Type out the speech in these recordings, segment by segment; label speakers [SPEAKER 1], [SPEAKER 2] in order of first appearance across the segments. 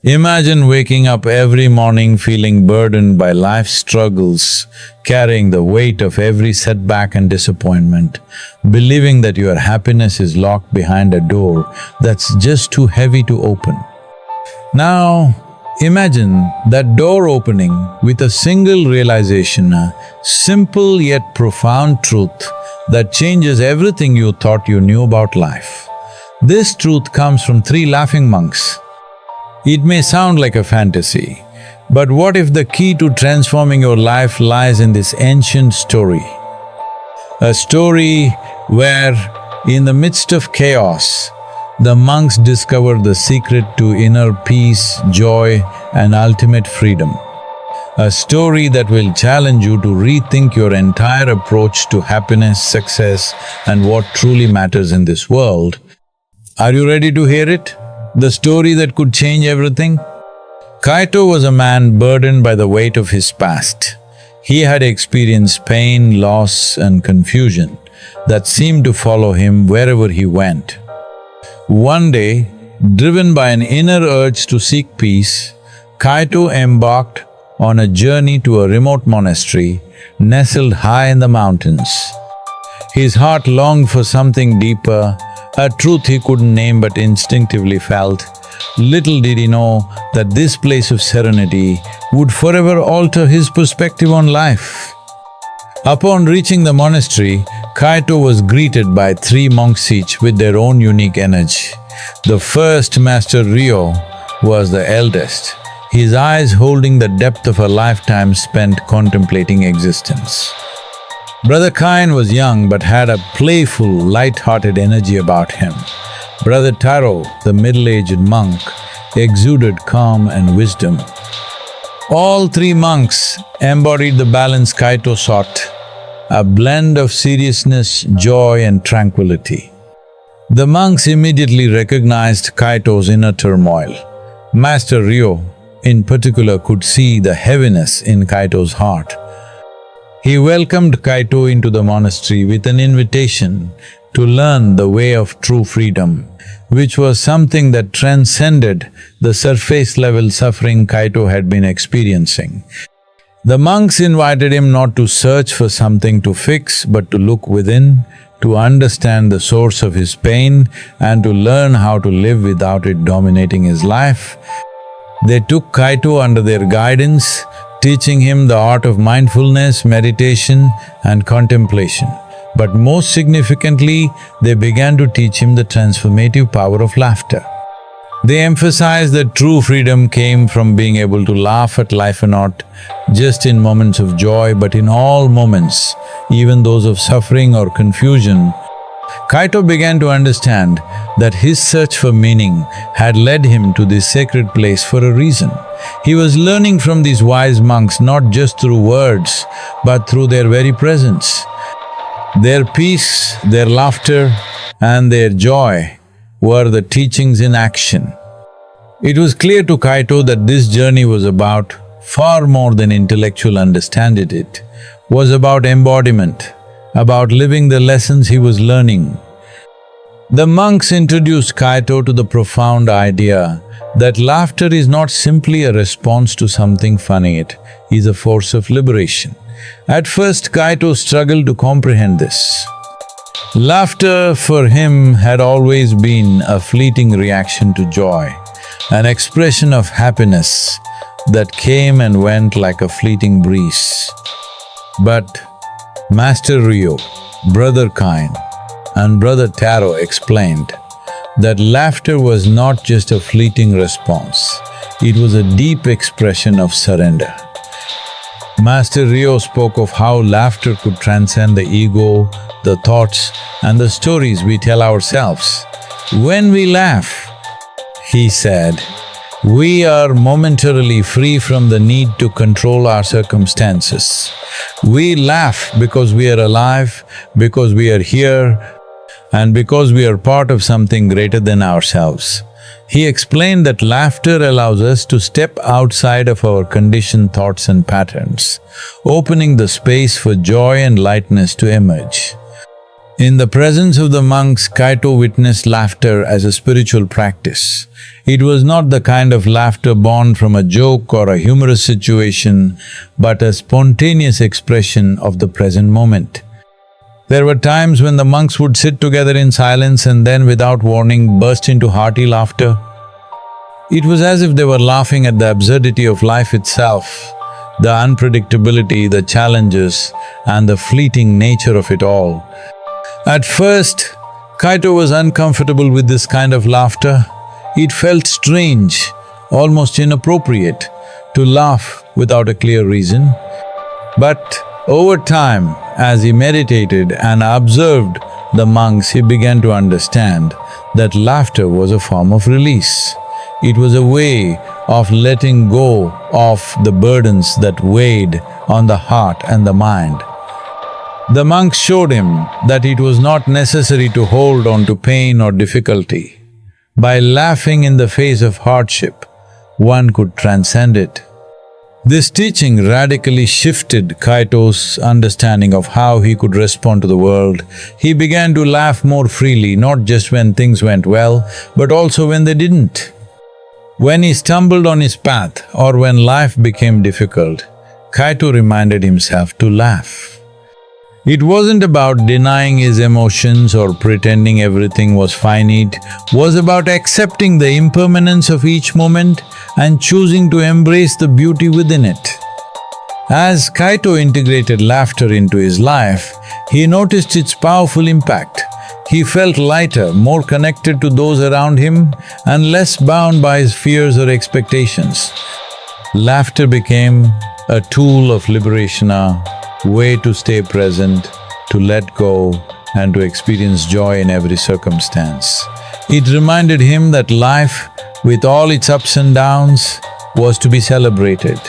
[SPEAKER 1] Imagine waking up every morning feeling burdened by life's struggles, carrying the weight of every setback and disappointment, believing that your happiness is locked behind a door that's just too heavy to open. Now, imagine that door opening with a single realization, a simple yet profound truth that changes everything you thought you knew about life. This truth comes from three laughing monks. It may sound like a fantasy, but what if the key to transforming your life lies in this ancient story? A story where, in the midst of chaos, the monks discovered the secret to inner peace, joy, and ultimate freedom. A story that will challenge you to rethink your entire approach to happiness, success, and what truly matters in this world. Are you ready to hear it? The story that could change everything? Kaito was a man burdened by the weight of his past. He had experienced pain, loss, and confusion that seemed to follow him wherever he went. One day, driven by an inner urge to seek peace, Kaito embarked on a journey to a remote monastery nestled high in the mountains. His heart longed for something deeper, a truth he couldn't name but instinctively felt. Little did he know that this place of serenity would forever alter his perspective on life. Upon reaching the monastery, Kaito was greeted by three monks each with their own unique energy. The first, Master Ryo, was the eldest, his eyes holding the depth of a lifetime spent contemplating existence. Brother Kain was young but had a playful, light-hearted energy about him. Brother Taro, the middle-aged monk, exuded calm and wisdom. All three monks embodied the balance Kaito sought, a blend of seriousness, joy, and tranquility. The monks immediately recognized Kaito's inner turmoil. Master Ryo, in particular, could see the heaviness in Kaito's heart. He welcomed Kaito into the monastery with an invitation to learn the way of true freedom, which was something that transcended the surface-level suffering Kaito had been experiencing. The monks invited him not to search for something to fix, but to look within, to understand the source of his pain, and to learn how to live without it dominating his life. They took Kaito under their guidance, teaching him the art of mindfulness, meditation, and contemplation. But most significantly, they began to teach him the transformative power of laughter. They emphasized that true freedom came from being able to laugh at life, and not just in moments of joy, but in all moments, even those of suffering or confusion. Kaito began to understand that his search for meaning had led him to this sacred place for a reason. He was learning from these wise monks not just through words, but through their very presence. Their peace, their laughter, and their joy were the teachings in action. It was clear to Kaito that this journey was about far more than intellectual understanding. It was about embodiment, about living the lessons he was learning. The monks introduced Kaito to the profound idea that laughter is not simply a response to something funny, it is a force of liberation. At first, Kaito struggled to comprehend this. Laughter for him had always been a fleeting reaction to joy, an expression of happiness that came and went like a fleeting breeze. But Master Ryo, Brother Kain, and Brother Taro explained that laughter was not just a fleeting response, it was a deep expression of surrender. Master Ryo spoke of how laughter could transcend the ego, the thoughts, and the stories we tell ourselves. When we laugh, he said, we are momentarily free from the need to control our circumstances. We laugh because we are alive, because we are here, and because we are part of something greater than ourselves. He explained that laughter allows us to step outside of our conditioned thoughts and patterns, opening the space for joy and lightness to emerge. In the presence of the monks, Kaito witnessed laughter as a spiritual practice. It was not the kind of laughter born from a joke or a humorous situation, but a spontaneous expression of the present moment. There were times when the monks would sit together in silence and then, without warning, burst into hearty laughter. It was as if they were laughing at the absurdity of life itself, the unpredictability, the challenges, and the fleeting nature of it all. At first, Kaito was uncomfortable with this kind of laughter. It felt strange, almost inappropriate, to laugh without a clear reason. But over time, as he meditated and observed the monks, he began to understand that laughter was a form of release. It was a way of letting go of the burdens that weighed on the heart and the mind. The monks showed him that it was not necessary to hold on to pain or difficulty. By laughing in the face of hardship, one could transcend it. This teaching radically shifted Kaito's understanding of how he could respond to the world. He began to laugh more freely, not just when things went well, but also when they didn't. When he stumbled on his path or when life became difficult, Kaito reminded himself to laugh. It wasn't about denying his emotions or pretending everything was finite, it was about accepting the impermanence of each moment and choosing to embrace the beauty within it. As Kaito integrated laughter into his life, he noticed its powerful impact. He felt lighter, more connected to those around him, and less bound by his fears or expectations. Laughter became a tool of liberation, a way to stay present, to let go, and to experience joy in every circumstance. It reminded him that life, with all its ups and downs, was to be celebrated.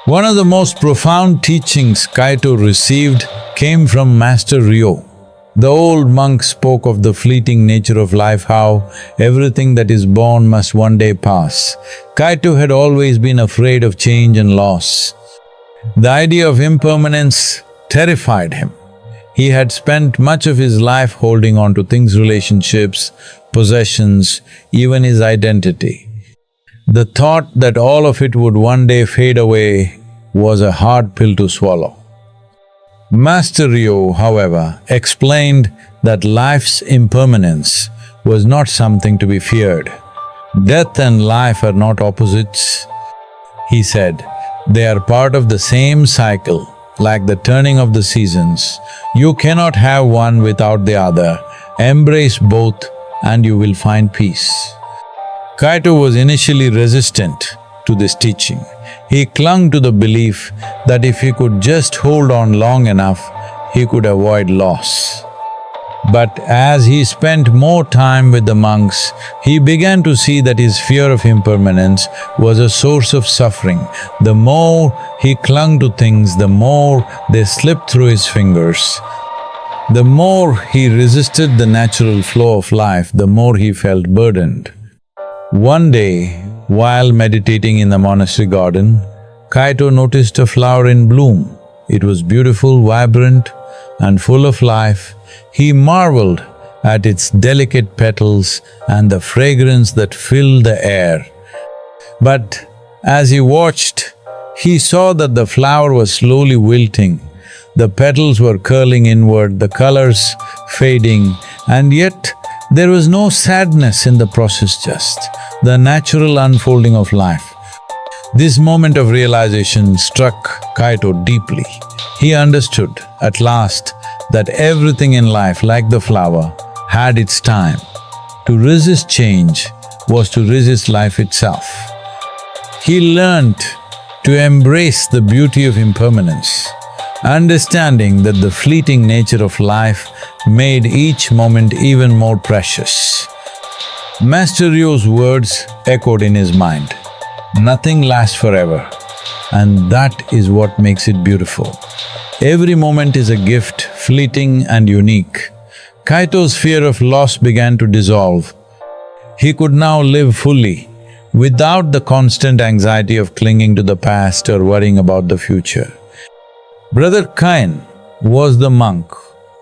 [SPEAKER 1] One of the most profound teachings Kaito received came from Master Ryo. The old monk spoke of the fleeting nature of life, how everything that is born must one day pass. Kaito had always been afraid of change and loss. The idea of impermanence terrified him. He had spent much of his life holding on to things, relationships, possessions, even his identity. The thought that all of it would one day fade away was a hard pill to swallow. Master Ryo, however, explained that life's impermanence was not something to be feared. Death and life are not opposites. He said, they are part of the same cycle, like the turning of the seasons. You cannot have one without the other. Embrace both and you will find peace. Kaito was initially resistant to this teaching. He clung to the belief that if he could just hold on long enough, he could avoid loss. But as he spent more time with the monks, he began to see that his fear of impermanence was a source of suffering. The more he clung to things, the more they slipped through his fingers. The more he resisted the natural flow of life, the more he felt burdened. One day, while meditating in the monastery garden, Kaito noticed a flower in bloom. It was beautiful, vibrant, and full of life. He marveled at its delicate petals and the fragrance that filled the air. But as he watched, he saw that the flower was slowly wilting. The petals were curling inward, the colors fading, and yet there was no sadness in the process, just the natural unfolding of life. This moment of realization struck Kaito deeply. He understood, at last, that everything in life, like the flower, had its time. To resist change was to resist life itself. He learned to embrace the beauty of impermanence, understanding that the fleeting nature of life made each moment even more precious. Master Ryo's words echoed in his mind. Nothing lasts forever, and that is what makes it beautiful. Every moment is a gift, fleeting and unique. Kaito's fear of loss began to dissolve. He could now live fully, without the constant anxiety of clinging to the past or worrying about the future. Brother Kain was the monk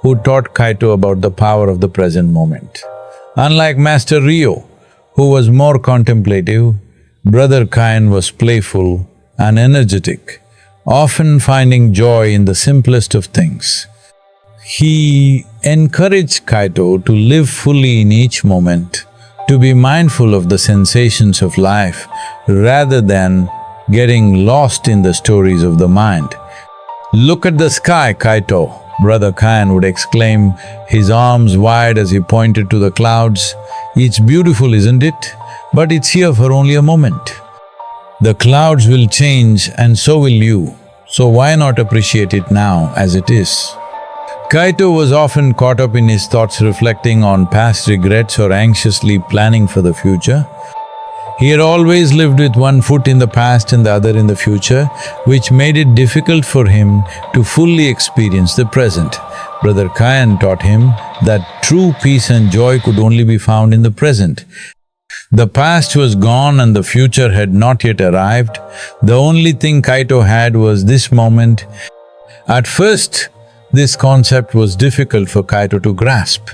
[SPEAKER 1] who taught Kaito about the power of the present moment. Unlike Master Ryo, who was more contemplative, Brother Kain was playful and energetic, often finding joy in the simplest of things. He encouraged Kaito to live fully in each moment, to be mindful of the sensations of life rather than getting lost in the stories of the mind. "Look at the sky, Kaito," Brother Kain would exclaim, his arms wide as he pointed to the clouds. "It's beautiful, isn't it? But it's here for only a moment. The clouds will change and so will you, so why not appreciate it now as it is?" Kaito was often caught up in his thoughts, reflecting on past regrets or anxiously planning for the future. He had always lived with one foot in the past and the other in the future, which made it difficult for him to fully experience the present. Brother Kayan taught him that true peace and joy could only be found in the present. The past was gone and the future had not yet arrived. The only thing Kaito had was this moment. At first, this concept was difficult for Kaito to grasp,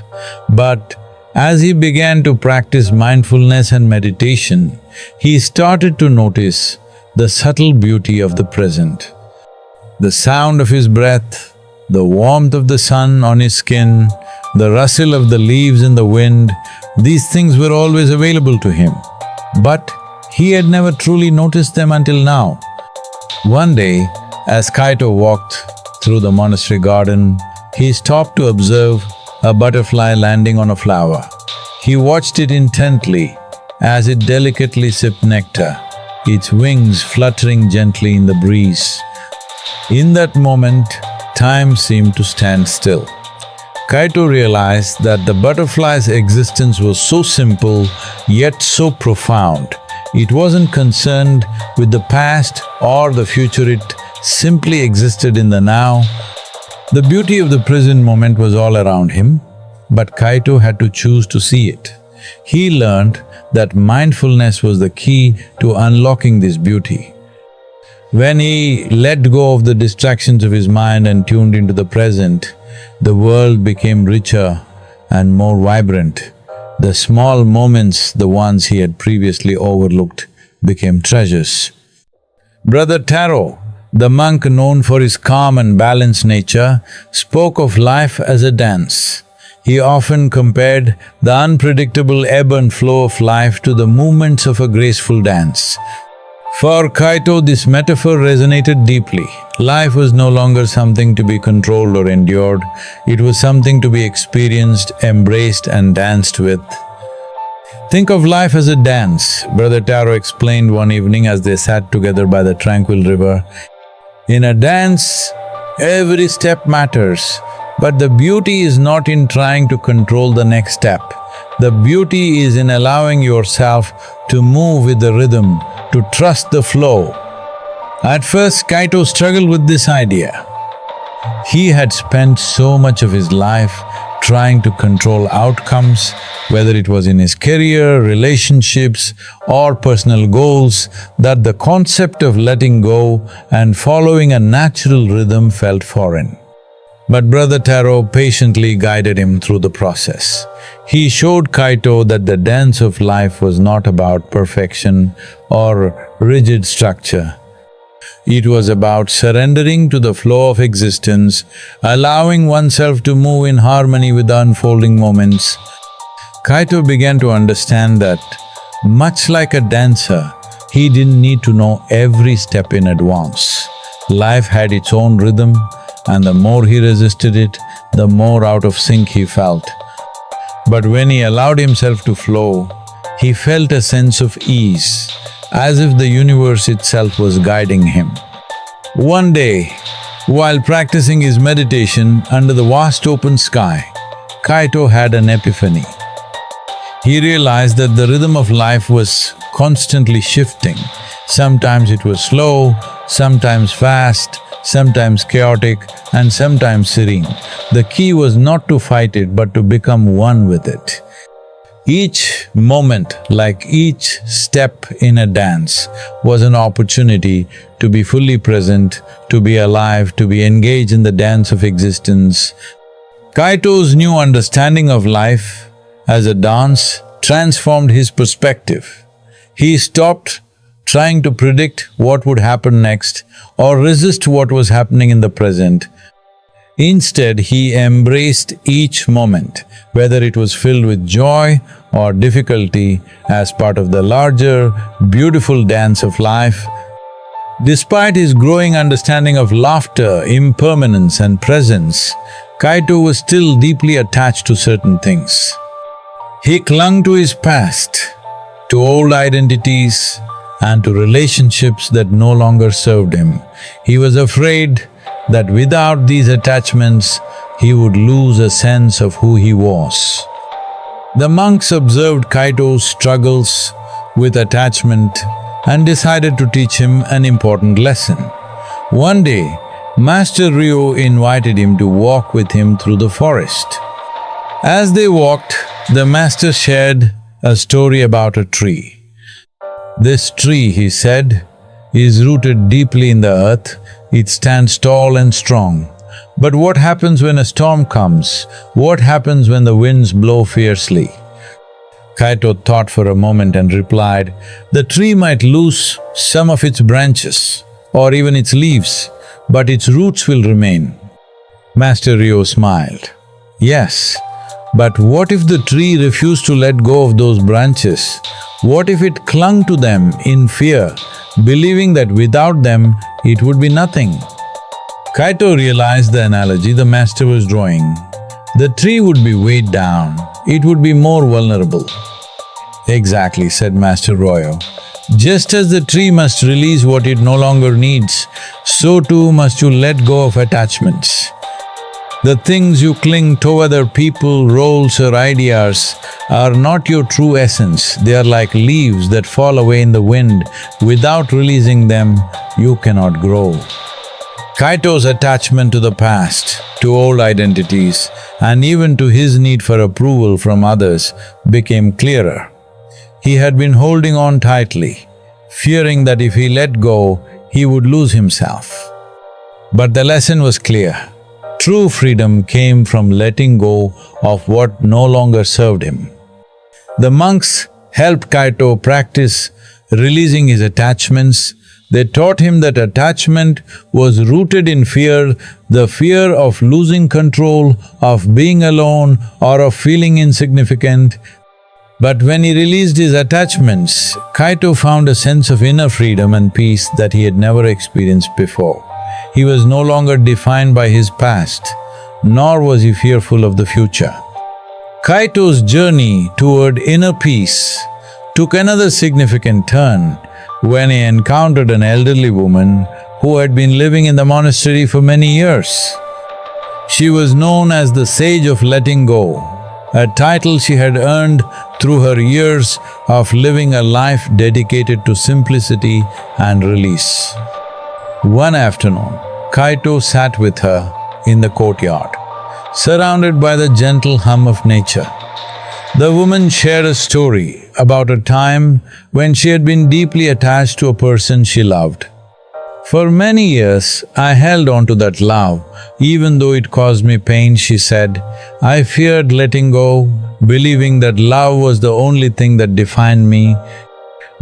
[SPEAKER 1] but as he began to practice mindfulness and meditation, he started to notice the subtle beauty of the present. The sound of his breath, the warmth of the sun on his skin, the rustle of the leaves in the wind, these things were always available to him. But he had never truly noticed them until now. One day, as Kaito walked through the monastery garden, he stopped to observe a butterfly landing on a flower. He watched it intently as it delicately sipped nectar, its wings fluttering gently in the breeze. In that moment, time seemed to stand still. Kaito realized that the butterfly's existence was so simple yet so profound. It wasn't concerned with the past or the future, it simply existed in the now. The beauty of the present moment was all around him, but Kaito had to choose to see it. He learned that mindfulness was the key to unlocking this beauty. When he let go of the distractions of his mind and tuned into the present, the world became richer and more vibrant. The small moments, the ones he had previously overlooked, became treasures. Brother Taro, the monk known for his calm and balanced nature, spoke of life as a dance. He often compared the unpredictable ebb and flow of life to the movements of a graceful dance. For Kaito, this metaphor resonated deeply. Life was no longer something to be controlled or endured. It was something to be experienced, embraced and danced with. "Think of life as a dance," Brother Taro explained one evening as they sat together by the tranquil river. "In a dance, every step matters, but the beauty is not in trying to control the next step. The beauty is in allowing yourself to move with the rhythm, to trust the flow." At first, Kaito struggled with this idea. He had spent so much of his life trying to control outcomes, whether it was in his career, relationships, or personal goals, that the concept of letting go and following a natural rhythm felt foreign. But Brother Taro patiently guided him through the process. He showed Kaito that the dance of life was not about perfection or rigid structure. It was about surrendering to the flow of existence, allowing oneself to move in harmony with the unfolding moments. Kaito began to understand that, much like a dancer, he didn't need to know every step in advance. Life had its own rhythm, and the more he resisted it, the more out of sync he felt. But when he allowed himself to flow, he felt a sense of ease, as if the universe itself was guiding him. One day, while practicing his meditation under the vast open sky, Kaito had an epiphany. He realized that the rhythm of life was constantly shifting. Sometimes it was slow, sometimes fast, sometimes chaotic, and sometimes serene. The key was not to fight it, but to become one with it. Each moment, like each step in a dance, was an opportunity to be fully present, to be alive, to be engaged in the dance of existence. Kaito's new understanding of life as a dance transformed his perspective. He stopped trying to predict what would happen next or resist what was happening in the present. Instead, he embraced each moment, whether it was filled with joy or difficulty, as part of the larger, beautiful dance of life. Despite his growing understanding of laughter, impermanence and presence, Kaito was still deeply attached to certain things. He clung to his past, to old identities, and to relationships that no longer served him. He was afraid that without these attachments, he would lose a sense of who he was. The monks observed Kaito's struggles with attachment and decided to teach him an important lesson. One day, Master Ryo invited him to walk with him through the forest. As they walked, the master shared a story about a tree. This tree, he said, is rooted deeply in the earth. It stands tall and strong. But what happens when a storm comes? What happens when the winds blow fiercely? Kaito thought for a moment and replied, "The tree might lose some of its branches or even its leaves, but its roots will remain." Master Ryo smiled. "Yes, but what if the tree refused to let go of those branches? What if it clung to them in fear, believing that without them it would be nothing?" Kaito realized the analogy the master was drawing. The tree would be weighed down, it would be more vulnerable. "Exactly," said Master Ryo. "Just as the tree must release what it no longer needs, so too must you let go of attachments. The things you cling to, other people, roles or ideas, are not your true essence. They are like leaves that fall away in the wind. Without releasing them, you cannot grow." Kaito's attachment to the past, to old identities, and even to his need for approval from others became clearer. He had been holding on tightly, fearing that if he let go, he would lose himself. But the lesson was clear. True freedom came from letting go of what no longer served him. The monks helped Kaito practice releasing his attachments. They taught him that attachment was rooted in fear, the fear of losing control, of being alone, or of feeling insignificant. But when he released his attachments, Kaito found a sense of inner freedom and peace that he had never experienced before. He was no longer defined by his past, nor was he fearful of the future. Kaito's journey toward inner peace took another significant turn when he encountered an elderly woman who had been living in the monastery for many years. She was known as the Sage of Letting Go, a title she had earned through her years of living a life dedicated to simplicity and release. One afternoon, Kaito sat with her in the courtyard, surrounded by the gentle hum of nature. The woman shared a story about a time when she had been deeply attached to a person she loved. "For many years, I held on to that love, even though it caused me pain," she said. "I feared letting go, believing that love was the only thing that defined me.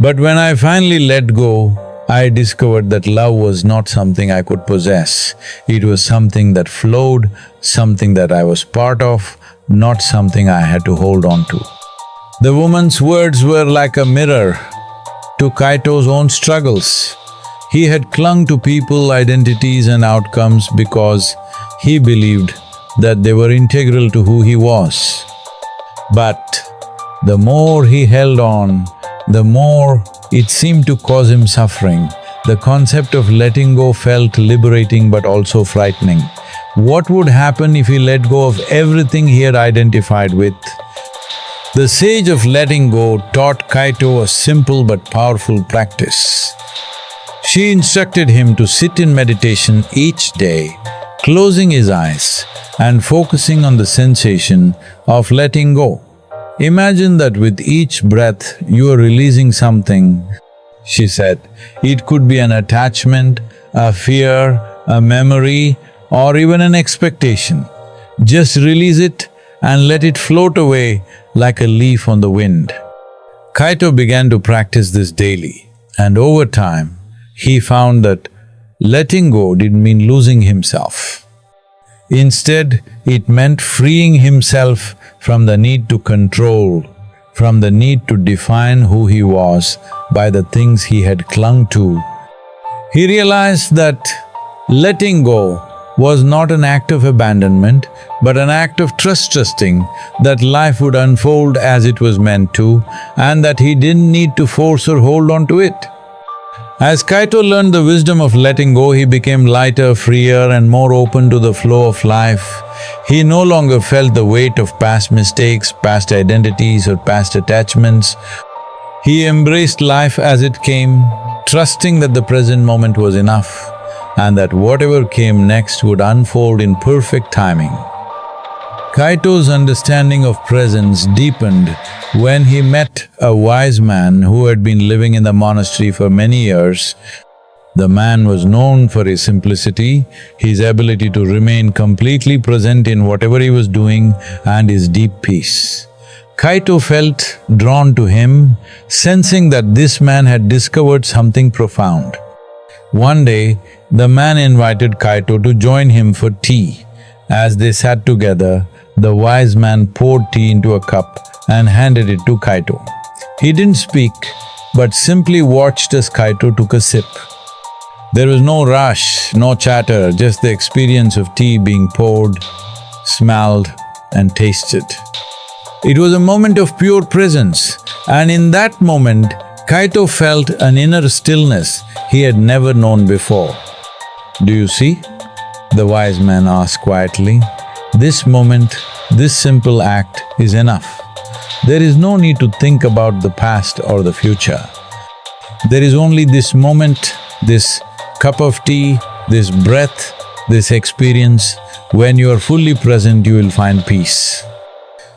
[SPEAKER 1] But when I finally let go, I discovered that love was not something I could possess. It was something that flowed, something that I was part of, not something I had to hold on to." The woman's words were like a mirror to Kaito's own struggles. He had clung to people, identities and outcomes because he believed that they were integral to who he was. But the more he held on, the more it seemed to cause him suffering. The concept of letting go felt liberating but also frightening. What would happen if he let go of everything he had identified with? The Sage of Letting Go taught Kaito a simple but powerful practice. She instructed him to sit in meditation each day, closing his eyes and focusing on the sensation of letting go. "Imagine that with each breath you are releasing something," she said. "It could be an attachment, a fear, a memory, or even an expectation. Just release it and let it float away like a leaf on the wind. Kaito began to practice this daily, and over time, he found that letting go didn't mean losing himself. Instead, it meant freeing himself from the need to control, from the need to define who he was by the things he had clung to. He realized that letting go was not an act of abandonment, but an act of trusting that life would unfold as it was meant to, and that he didn't need to force or hold on to it. As Kaito learned the wisdom of letting go, he became lighter, freer, and more open to the flow of life. He no longer felt the weight of past mistakes, past identities, or past attachments. He embraced life as it came, trusting that the present moment was enough, and that whatever came next would unfold in perfect timing. Kaito's understanding of presence deepened when he met a wise man who had been living in the monastery for many years. The man was known for his simplicity, his ability to remain completely present in whatever he was doing, and his deep peace. Kaito felt drawn to him, sensing that this man had discovered something profound. One day, the man invited Kaito to join him for tea. As they sat together, the wise man poured tea into a cup and handed it to Kaito. He didn't speak, but simply watched as Kaito took a sip. There was no rush, no chatter, just the experience of tea being poured, smelled, and tasted. It was a moment of pure presence, and in that moment, Kaito felt an inner stillness he had never known before. "Do you see?" the wise man asked quietly. "This moment, this simple act is enough. There is no need to think about the past or the future. There is only this moment, this cup of tea, this breath, this experience. When you are fully present, you will find peace."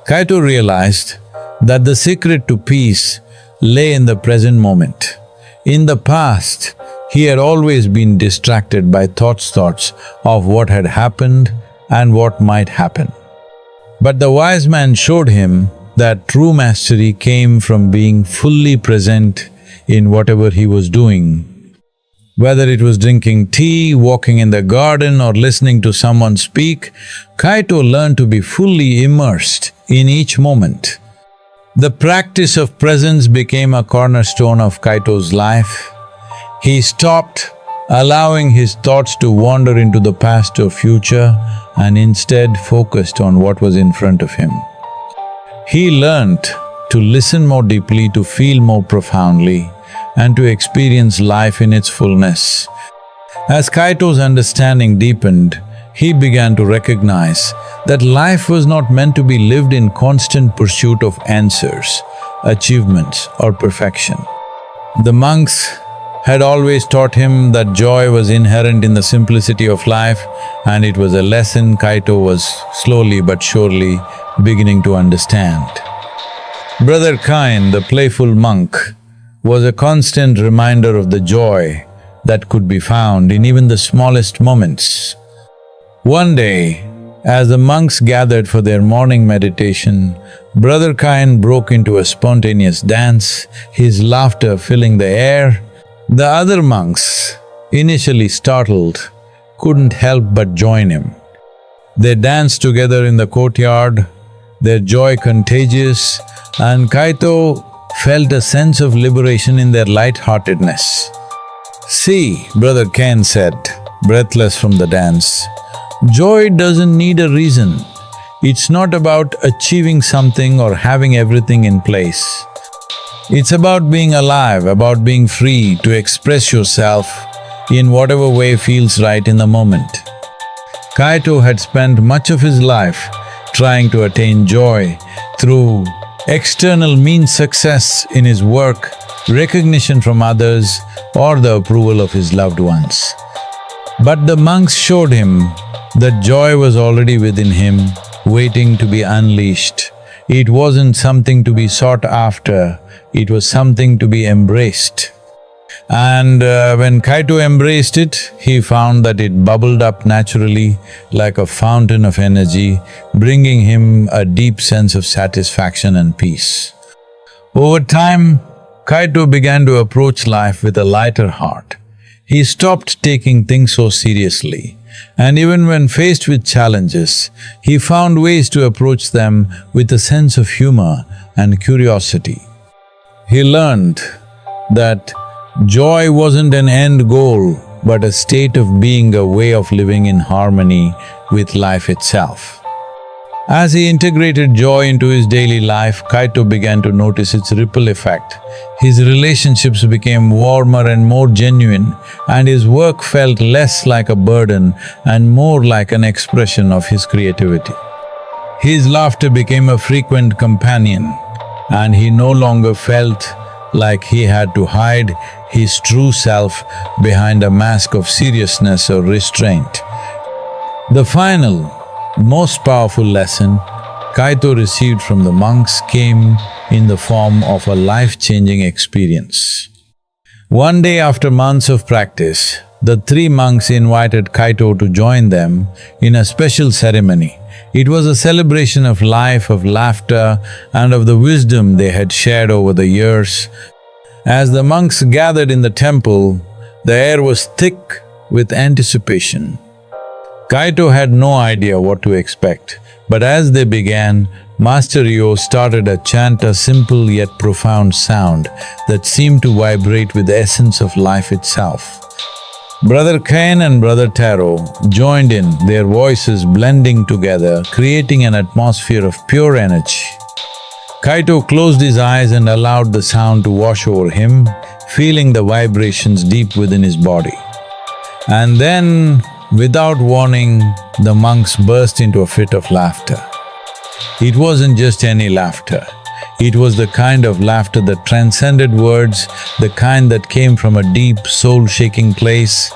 [SPEAKER 1] Kaito realized that the secret to peace lay in the present moment. In the past, he had always been distracted by thoughts of what had happened and what might happen. But the wise man showed him that true mastery came from being fully present in whatever he was doing. Whether it was drinking tea, walking in the garden, or listening to someone speak, Kaito learned to be fully immersed in each moment. The practice of presence became a cornerstone of Kaito's life. He stopped allowing his thoughts to wander into the past or future and instead focused on what was in front of him. He learned to listen more deeply, to feel more profoundly, and to experience life in its fullness. As Kaito's understanding deepened, he began to recognize that life was not meant to be lived in constant pursuit of answers, achievements, or perfection. The monks had always taught him that joy was inherent in the simplicity of life, and it was a lesson Kaito was slowly but surely beginning to understand. Brother Kain, the playful monk, was a constant reminder of the joy that could be found in even the smallest moments. One day, as the monks gathered for their morning meditation, Brother Kain broke into a spontaneous dance, his laughter filling the air. The other monks, initially startled, couldn't help but join him. They danced together in the courtyard, their joy contagious, and Kaito felt a sense of liberation in their light-heartedness. "See," Brother Ken said, breathless from the dance, "joy doesn't need a reason. It's not about achieving something or having everything in place. It's about being alive, about being free to express yourself in whatever way feels right in the moment." Kaito had spent much of his life trying to attain joy through external means, success in his work, recognition from others, or the approval of his loved ones. But the monks showed him that joy was already within him, waiting to be unleashed. It wasn't something to be sought after, it was something to be embraced. And when Kaito embraced it, he found that it bubbled up naturally like a fountain of energy, bringing him a deep sense of satisfaction and peace. Over time, Kaito began to approach life with a lighter heart. He stopped taking things so seriously, and even when faced with challenges, he found ways to approach them with a sense of humor and curiosity. He learned that joy wasn't an end goal, but a state of being, a way of living in harmony with life itself. As he integrated joy into his daily life, Kaito began to notice its ripple effect. His relationships became warmer and more genuine, and his work felt less like a burden and more like an expression of his creativity. His laughter became a frequent companion, and he no longer felt like he had to hide his true self behind a mask of seriousness or restraint. The final, most powerful lesson Kaito received from the monks came in the form of a life-changing experience. One day after months of practice, the three monks invited Kaito to join them in a special ceremony. It was a celebration of life, of laughter, and of the wisdom they had shared over the years. As the monks gathered in the temple, the air was thick with anticipation. Kaito had no idea what to expect, but as they began, Master Ryo started a chant, a simple yet profound sound that seemed to vibrate with the essence of life itself. Brother Ken and Brother Taro joined in, their voices blending together, creating an atmosphere of pure energy. Kaito closed his eyes and allowed the sound to wash over him, feeling the vibrations deep within his body. And then, without warning, the monks burst into a fit of laughter. It wasn't just any laughter. It was the kind of laughter that transcended words, the kind that came from a deep, soul-shaking place.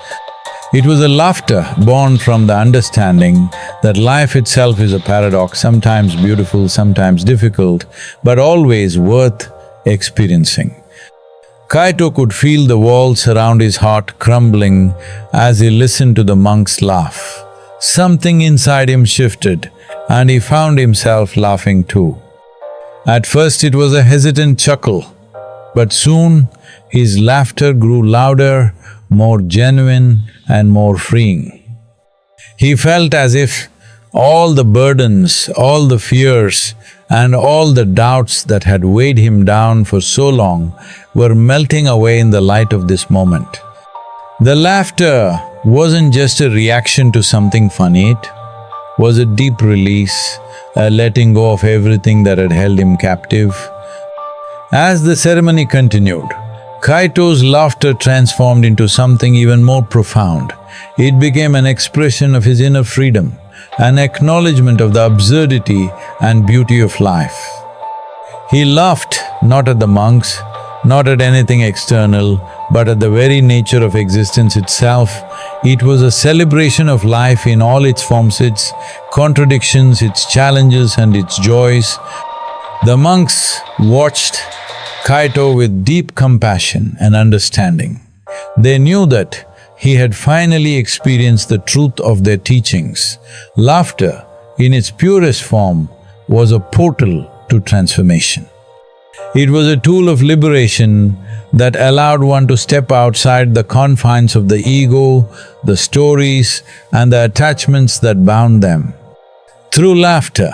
[SPEAKER 1] It was a laughter born from the understanding that life itself is a paradox, sometimes beautiful, sometimes difficult, but always worth experiencing. Kaito could feel the walls around his heart crumbling as he listened to the monks laugh. Something inside him shifted, and he found himself laughing too. At first it was a hesitant chuckle, but soon his laughter grew louder, more genuine and more freeing. He felt as if all the burdens, all the fears, and all the doubts that had weighed him down for so long were melting away in the light of this moment. The laughter wasn't just a reaction to something funny, it was a deep release, a letting go of everything that had held him captive. As the ceremony continued, Kaito's laughter transformed into something even more profound. It became an expression of his inner freedom, an acknowledgement of the absurdity and beauty of life. He laughed not at the monks, not at anything external, but at the very nature of existence itself. It was a celebration of life in all its forms, its contradictions, its challenges and its joys. The monks watched Kaito with deep compassion and understanding. They knew that he had finally experienced the truth of their teachings. Laughter, in its purest form, was a portal to transformation. It was a tool of liberation that allowed one to step outside the confines of the ego, the stories, and the attachments that bound them. Through laughter,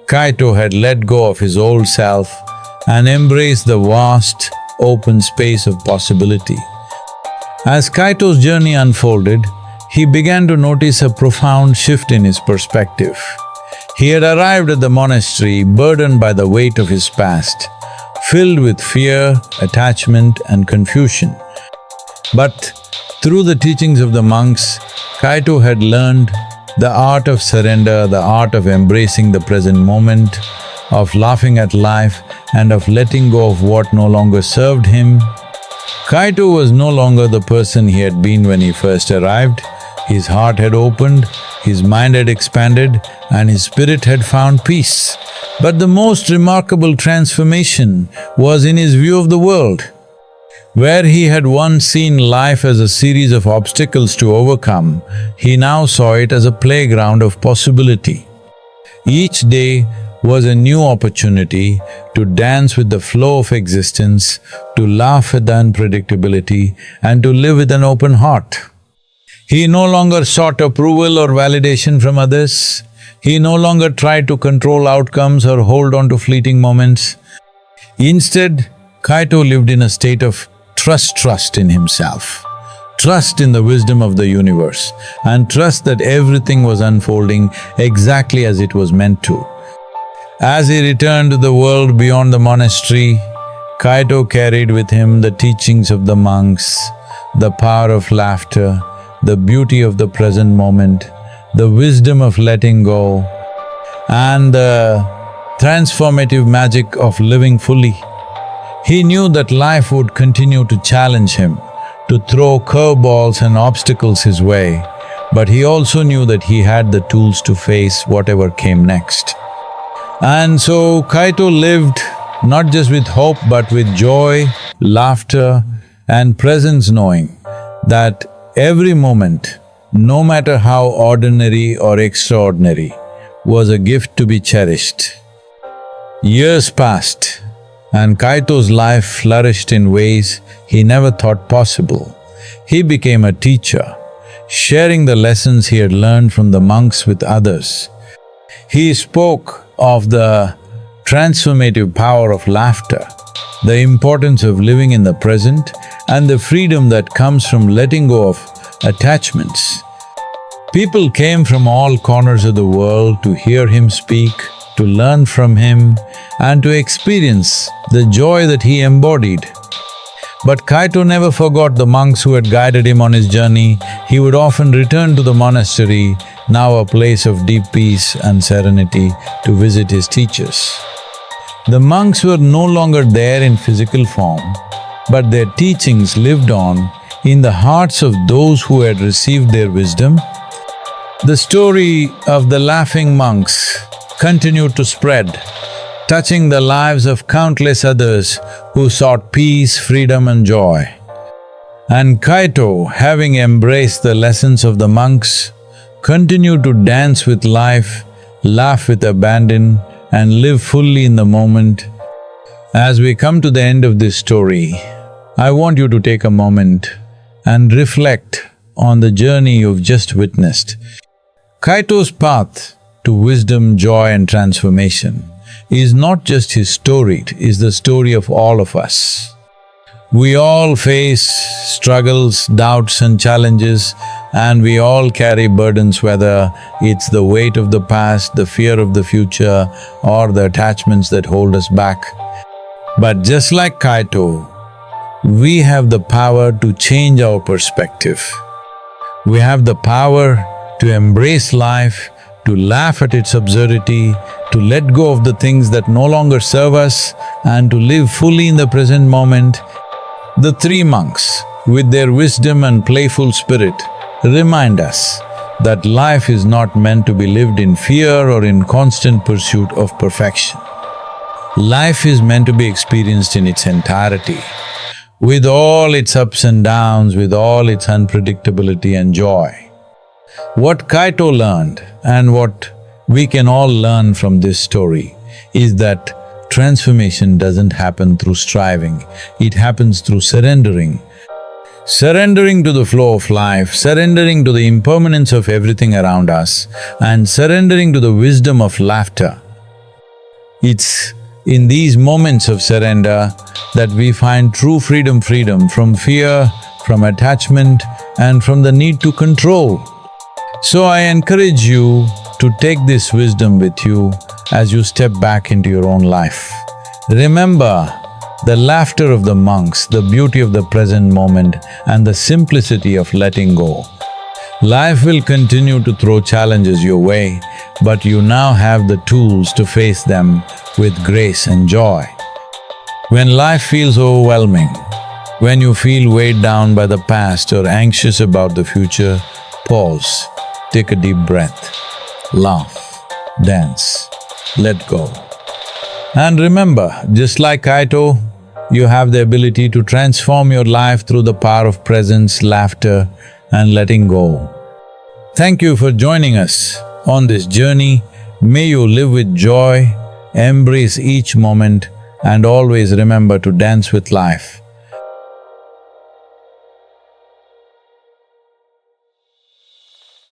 [SPEAKER 1] Kaito had let go of his old self and embraced the vast, open space of possibility. As Kaito's journey unfolded, he began to notice a profound shift in his perspective. He had arrived at the monastery burdened by the weight of his past, filled with fear, attachment, and confusion. But through the teachings of the monks, Kaito had learned the art of surrender, the art of embracing the present moment, of laughing at life, and of letting go of what no longer served him. Kaito was no longer the person he had been when he first arrived. His heart had opened, his mind had expanded, and his spirit had found peace. But the most remarkable transformation was in his view of the world. Where he had once seen life as a series of obstacles to overcome, he now saw it as a playground of possibility. Each day was a new opportunity to dance with the flow of existence, to laugh at the unpredictability, and to live with an open heart. He no longer sought approval or validation from others. He no longer tried to control outcomes or hold on to fleeting moments. Instead, Kaito lived in a state of trust in himself, trust in the wisdom of the universe, and trust that everything was unfolding exactly as it was meant to. As he returned to the world beyond the monastery, Kaito carried with him the teachings of the monks, the power of laughter, the beauty of the present moment, the wisdom of letting go, and the transformative magic of living fully. He knew that life would continue to challenge him, to throw curveballs and obstacles his way, but he also knew that he had the tools to face whatever came next. And so Kaito lived not just with hope but with joy, laughter, and presence, knowing that every moment, no matter how ordinary or extraordinary, was a gift to be cherished. Years passed, and Kaito's life flourished in ways he never thought possible. He became a teacher, sharing the lessons he had learned from the monks with others. He spoke of the transformative power of laughter, the importance of living in the present, and the freedom that comes from letting go of attachments. People came from all corners of the world to hear him speak, to learn from him, and to experience the joy that he embodied. But Kaito never forgot the monks who had guided him on his journey. He would often return to the monastery, now a place of deep peace and serenity, to visit his teachers. The monks were no longer there in physical form, but their teachings lived on in the hearts of those who had received their wisdom. The story of the laughing monks continued to spread, touching the lives of countless others who sought peace, freedom, and joy. And Kaito, having embraced the lessons of the monks, continued to dance with life, laugh with abandon, and live fully in the moment. As we come to the end of this story, I want you to take a moment and reflect on the journey you've just witnessed. Kaito's path to wisdom, joy, and transformation is not just his story, it is the story of all of us. We all face struggles, doubts, and challenges, and we all carry burdens, whether it's the weight of the past, the fear of the future, or the attachments that hold us back. But just like Kaito, we have the power to change our perspective. We have the power to embrace life, to laugh at its absurdity, to let go of the things that no longer serve us, and to live fully in the present moment. The three monks, with their wisdom and playful spirit, remind us that life is not meant to be lived in fear or in constant pursuit of perfection. Life is meant to be experienced in its entirety, with all its ups and downs, with all its unpredictability and joy. What Kaito learned, and what we can all learn from this story, is that transformation doesn't happen through striving, it happens through surrendering. Surrendering to the flow of life, surrendering to the impermanence of everything around us, and surrendering to the wisdom of laughter. It's in these moments of surrender that we find true freedom from fear, from attachment, and from the need to control. So I encourage you to take this wisdom with you as you step back into your own life. Remember the laughter of the monks, the beauty of the present moment, and the simplicity of letting go. Life will continue to throw challenges your way, but you now have the tools to face them with grace and joy. When life feels overwhelming, when you feel weighed down by the past or anxious about the future, pause, take a deep breath, laugh, dance, let go. And remember, just like Kaito, You have the ability to transform your life through the power of presence, laughter, and letting go. Thank you for joining us on this journey. May you live with joy, embrace each moment, and always remember to dance with life.